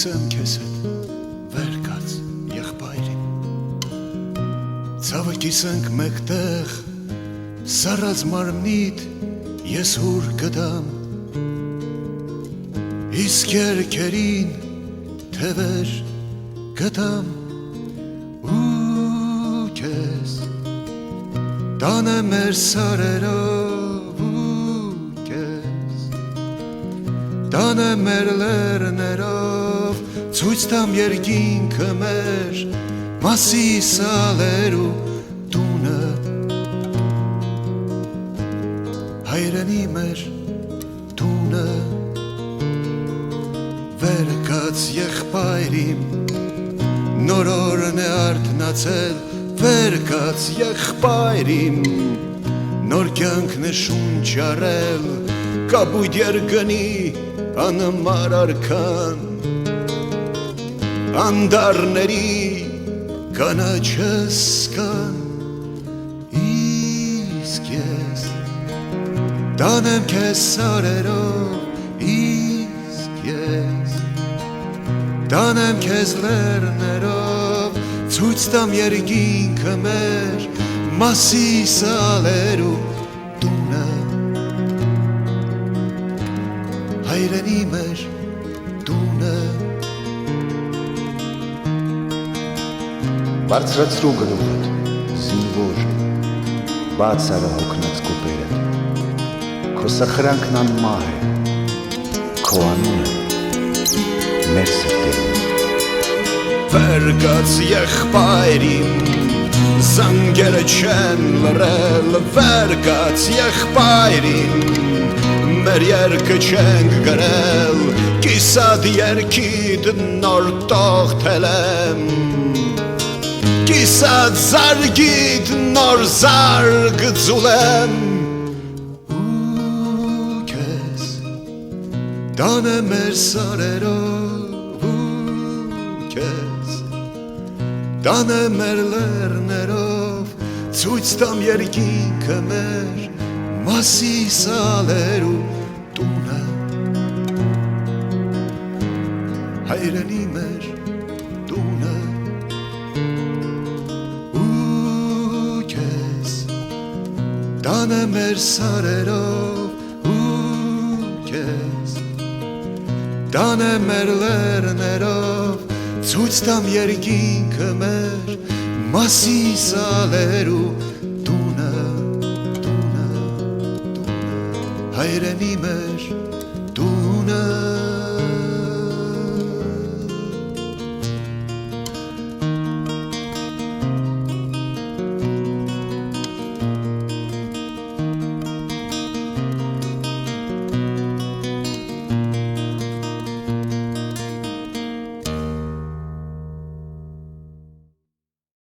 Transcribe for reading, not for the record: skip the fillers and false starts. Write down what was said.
կիսեմ քեզ հետ վեր կաց եղբայրին ցավը կիսենք մեկտեղ սառած մարմնիդ ես հուր կդամ իսկ երկերին թևեր կդամ ու քեզ տանեմ մեր սարերով ու քեզ տանեմ մեր լեռներով ցույց տամ երկինքը մեր մասի սալերու տունը հայրենի մեր տունը վեր կաց եղբայրիմ նոր օրն է արթնացել վեր կաց եղբայրիմ նոր կյանքն է շունչ առել կապույտ երկնի անմար արքան անդարների կանաչս կան իսկ ես տանեմ քեզ սարերով իսկ ես տանեմ քեզ լեռներով ցույց տամ երկինքը մեր մասի սալերու տունը հայրենի մեր տունը բարձրացրու գլուխդ զինվոր բաց արա հոգնած կոպերը քո սխրանքն անմահ է քո անունը մեր սրտերում վեր կաց եղբայրիմ զանգերը չեն լռել վեր կաց եղբայրիմ մեր երկը չենք գրել կիսատ երկիդ նոր տողթել եմ կիսատ զարգիդ նոր զարգ ձուլեմ ու քեզ տանեմ մեր սարերով ու քեզ տանեմ մեր լեռներով ցույց տամ երկինքը մեր մասի սալերու տունը հայրենի մեր տունը ու քեզ տանեմ մեր սարերով ու քեզ տանեմ մեր լեռներով ցույց տամ երկինքը մեր մասի սալերու տունը հայրենի մեր տունը